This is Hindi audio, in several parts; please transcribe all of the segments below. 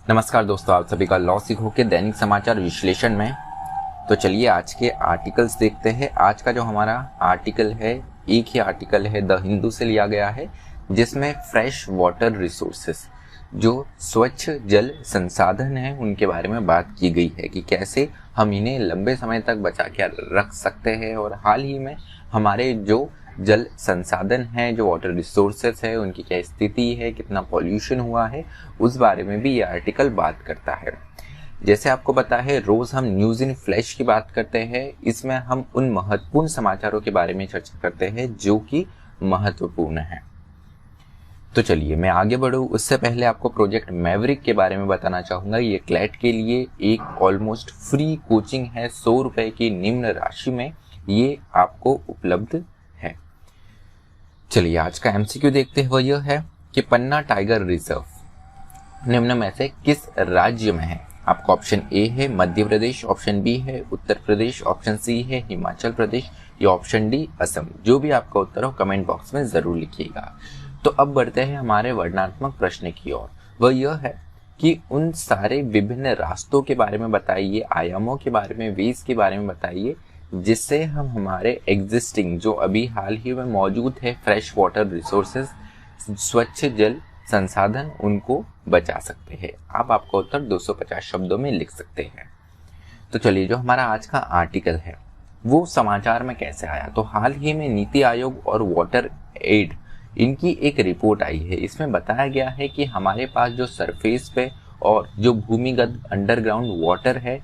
नमस्कार दोस्तों, आप सभी का लॉ सीखो के दैनिक समाचार विश्लेषण में। तो चलिए आज के आर्टिकल्स देखते हैं। आज का जो हमारा आर्टिकल है, एक ही आर्टिकल है, द हिंदू से लिया गया है, जिसमें फ्रेश वाटर रिसोर्सेस, जो स्वच्छ जल संसाधन है, उनके बारे में बात की गई है कि कैसे हम इन्हें लंबे समय तक बचा के रख सकते हैं। और हाल ही में हमारे जो जल संसाधन है, जो वाटर रिसोर्सेस है, उनकी क्या स्थिति है, कितना पॉल्यूशन हुआ है, उस बारे में भी ये आर्टिकल बात करता है। जैसे आपको पता है, रोज हम न्यूज इन फ्लैश की बात करते हैं। इसमें हम उन महत्वपूर्ण समाचारों के बारे में चर्चा करते हैं जो कि महत्वपूर्ण है। तो चलिए मैं आगे बढ़ूँ उससे पहले आपको प्रोजेक्ट मैवरिक के बारे में बताना चाहूँगा। ये क्लैट के लिए एक ऑलमोस्ट फ्री कोचिंग है। 100 रुपए की निम्न राशि में ये आपको उपलब्ध है। चलिए आज का एमसीक्यू देखते हैं। वह यह है कि पन्ना टाइगर रिजर्व निम्न में से किस राज्य में है। आपका ऑप्शन ए है मध्य प्रदेश, ऑप्शन बी है उत्तर प्रदेश, ऑप्शन सी है हिमाचल प्रदेश, या ऑप्शन डी असम। जो भी आपका उत्तर हो कमेंट बॉक्स में जरूर लिखिएगा। तो अब बढ़ते हैं हमारे वर्णनात्मक प्रश्न की ओर। वह यह है कि उन सारे विभिन्न रास्तों के बारे में बताइए, आयामों के बारे में, वेज के बारे में बताइए, जिससे हम हमारे एग्जिस्टिंग जो अभी हाल ही में मौजूद है फ्रेश वाटर रिसोर्सेज, स्वच्छ जल संसाधन, उनको बचा सकते हैं। आप आपका उत्तर 250 शब्दों में लिख सकते हैं। तो चलिए जो हमारा आज का आर्टिकल है वो समाचार में कैसे आया। तो हाल ही में नीति आयोग और वाटर एड, इनकी एक रिपोर्ट आई है। इसमें बताया गया है कि हमारे पास जो सरफेस पे और जो भूमिगत अंडरग्राउंड वाटर है,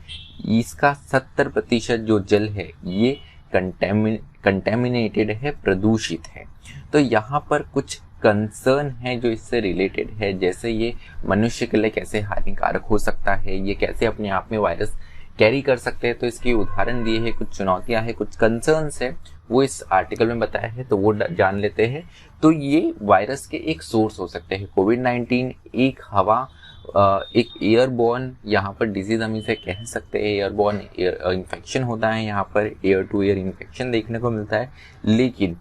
इसका 70% जो जल है ये कंटेमिनेटेड है, प्रदूषित है। तो यहाँ पर कुछ कंसर्न है जो इससे रिलेटेड है, जैसे ये मनुष्य के लिए कैसे हानिकारक हो सकता है, ये कैसे अपने आप में वायरस कैरी कर सकते हैं। तो इसकी उदाहरण दिए हैं, कुछ चुनौतियां हैं, कुछ कंसर्न्स है, वो इस आर्टिकल में बताया है, तो वो जान लेते हैं। तो ये वायरस के एक सोर्स हो सकते हैं। कोविड-19 एक हवा, एक एयरबॉर्न यहाँ पर डिजीज हम इसे कह सकते हैं। एयरबॉर्न इन्फेक्शन होता है, यहाँ पर एयर टू एयर इन्फेक्शन देखने को मिलता है। लेकिन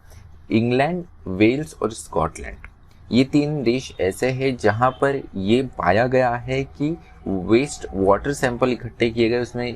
इंग्लैंड, वेल्स और स्कॉटलैंड, ये 3 देश ऐसे हैं जहां पर ये पाया गया है कि वेस्ट वाटर सैंपल इकट्ठे किए गए, उसमें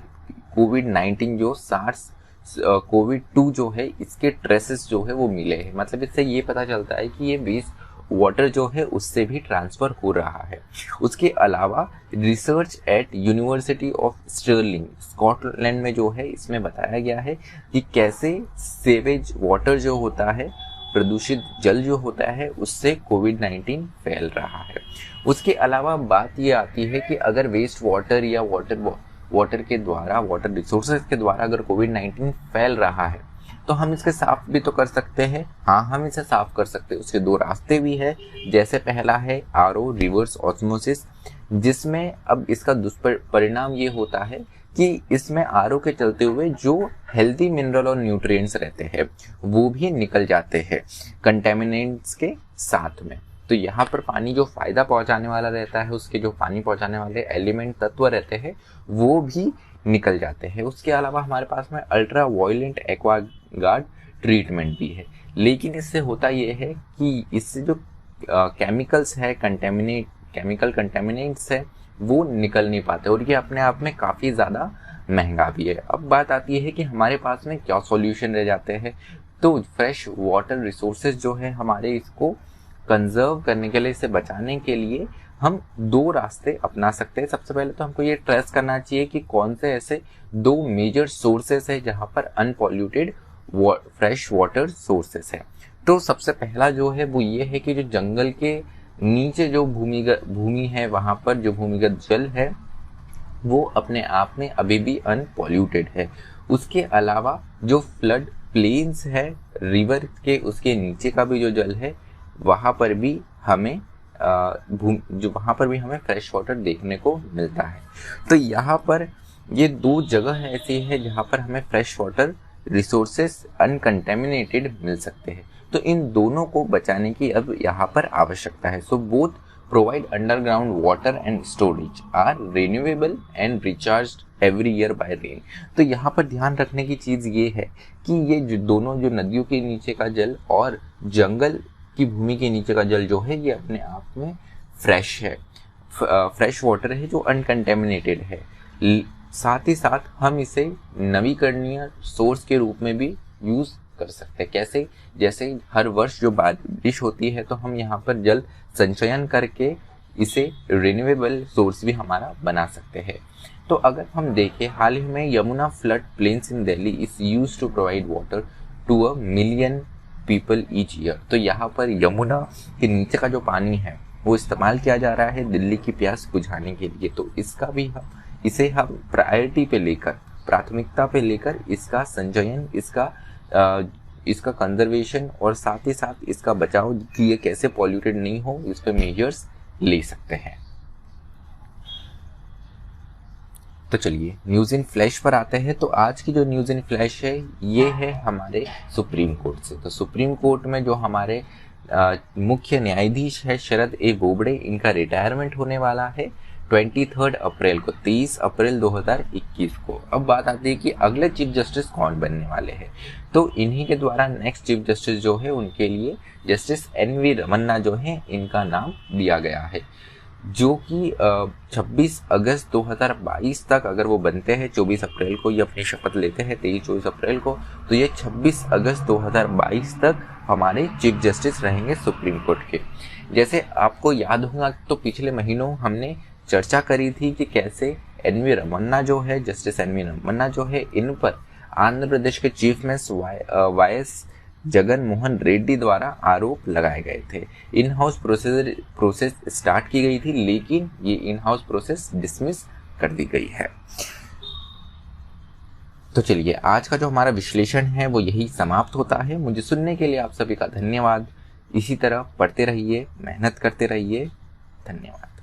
कोविड-19 जो सार्स कोविड-2 जो है, इसके ट्रेसेस जो है वो मिले हैं। मतलब इससे ये पता चलता है कि ये वेस्ट वाटर जो है उससे भी ट्रांसफर हो रहा है। उसके अलावा research at University of Stirling Scotland में जो है, इसमें बताया गया है कि कैसे सेवेज वाटर जो होता है, प्रदूषित जल जो होता है, उससे कोविड-19 फैल रहा है। उसके अलावा बात ये आती है कि अगर वेस्ट वाटर या वाटर के द्वारा, वाटर रिसोर्सेज के द्वारा अगर कोविड-19 फैल रहा है, तो हम इसके साफ भी तो कर सकते हैं। हाँ, हम इसे साफ कर सकते हैं। उसके 2 रास्ते भी है। जैसे पहला है आरओ, रिवर्स ऑस्मोसिस, जिसमें अब इसका दुष्परिणाम ये होता है कि इसमें आरओ के चलते हुए जो हेल्दी मिनरल और न्यूट्रिएंट्स रहते हैं वो भी निकल जाते हैं कंटेमिनेंट्स के साथ में। तो यहाँ पर पानी जो फायदा पहुंचाने वाला रहता है, उसके जो पानी पहुंचाने वाले एलिमेंट तत्व रहते हैं वो भी निकल जाते हैं। उसके अलावा हमारे पास में अल्ट्रा वायलेंट एक्वागार्ड ट्रीटमेंट भी है। लेकिन इससे होता ये है कि इससे जो केमिकल्स है, केमिकल कंटेमिनेंट्स है, वो निकल नहीं पाते और ये अपने आप में काफ़ी ज़्यादा महंगा भी है। अब बात आती है कि हमारे पास में क्या सॉल्यूशन रह जाते हैं। तो फ्रेश वाटर रिसोर्सेज जो है हमारे, इसको कंजर्व करने के लिए, इसे बचाने के लिए हम 2 रास्ते अपना सकते हैं। सबसे पहले तो हमको ये ट्रेस करना चाहिए कि कौन से ऐसे 2 मेजर सोर्सेस है जहाँ पर अनपॉल्यूटेड फ्रेश वाटर सोर्सेस है। तो सबसे पहला जो है वो ये है कि जो जंगल के नीचे जो भूमि है, वहां पर जो भूमिगत जल है वो अपने आप में अभी भी अनपॉल्यूटेड है। उसके अलावा जो फ्लड प्लेन्स है, रिवर के उसके नीचे का भी जो जल है, वहां पर भी हमें वहां पर भी हमें फ्रेश वाटर देखने को मिलता है। तो यहाँ पर ये 2 जगह ऐसी है जहाँ पर हमें फ्रेश वाटर रिसोर्सेस अनकंटेमिनेटेड मिल सकते हैं। तो इन दोनों को बचाने की अब यहाँ पर आवश्यकता है। So both provide underground water and storage are renewable and recharged every year by rain. तो यहाँ पर ध्यान रखने की चीज ये है कि ये जो दोनों, जो नदियों के नीचे का जल और जंगल की भूमि के नीचे का जल जो है, ये अपने आप में फ्रेश है। फ्रेश वाटर है जो अनकंटेमिनेटेड है। साथ ही साथ हम इसे नवीकरणीय सोर्स के रूप में भी यूज कर सकते हैं। कैसे? जैसे हर वर्ष जो बारिश होती है तो हम यहाँ पर जल संचयन करके इसे रिन्यूएबल सोर्स भी हमारा बना सकते हैं। तो अगर हम देखें, हाल ही में Yamuna flood plains in Delhi is used to provide water to 1 million people each year. तो यहाँ पर यमुना के नीचे का जो पानी है वो इस्तेमाल किया जा रहा है दिल्ली की प्यास बुझाने के लिए। तो इसका भी इसे हम प्रायोरिटी पे लेकर, प्राथमिकता पे लेकर इसका संचयन, इसका कंजर्वेशन और साथ ही साथ इसका बचाव कि ये कैसे पॉल्यूटेड नहीं हो, इस पे मेजर्स ले सकते हैं। तो चलिए न्यूज़ इन फ्लैश पर आते हैं। तो आज की जो न्यूज़ इन फ्लैश है ये है हमारे सुप्रीम कोर्ट से। तो सुप्रीम कोर्ट में जो हमारे मुख्य न्यायाधीश है शरद ए बोबड़े, इनका रिटायरमेंट होने वाला है 23 अप्रैल को, 30 अप्रैल 2021 को। अब बात आती है कि अगले चीफ जस्टिस कौन बनने वाले हैं। तो इन्हीं के द्वारा नेक्स्ट चीफ जस्टिस जो है उनके लिए जस्टिस NV रमन्ना जो है इनका नाम दिया गया है, जो कि 26 अगस्त 2022 तक अगर वो बनते हैं, 24 अप्रैल को ये अपनी शपथ लेते हैं, 23-24 अप्रैल को, तो ये 26 अगस्त 2022 तक हमारे चीफ जस्टिस रहेंगे सुप्रीम कोर्ट के। जैसे आपको याद होगा तो पिछले महीनों हमने चर्चा करी थी कि कैसे NV रमन्ना जो है, जस्टिस NV रमन्ना जो है, इन पर आंध्र प्रदेश के chief minister YS Jagan Mohan Reddy द्वारा आरोप लगाए गए थे। इन हाउस प्रोसेस स्टार्ट की गई थी, लेकिन ये इन हाउस प्रोसेस डिसमिस कर दी गई है। तो चलिए आज का जो हमारा विश्लेषण है वो यही समाप्त होता है। मुझे सुनने के लिए आप सभी का धन्यवाद। इसी तरह पढ़ते रहिए, मेहनत करते रहिए। धन्यवाद।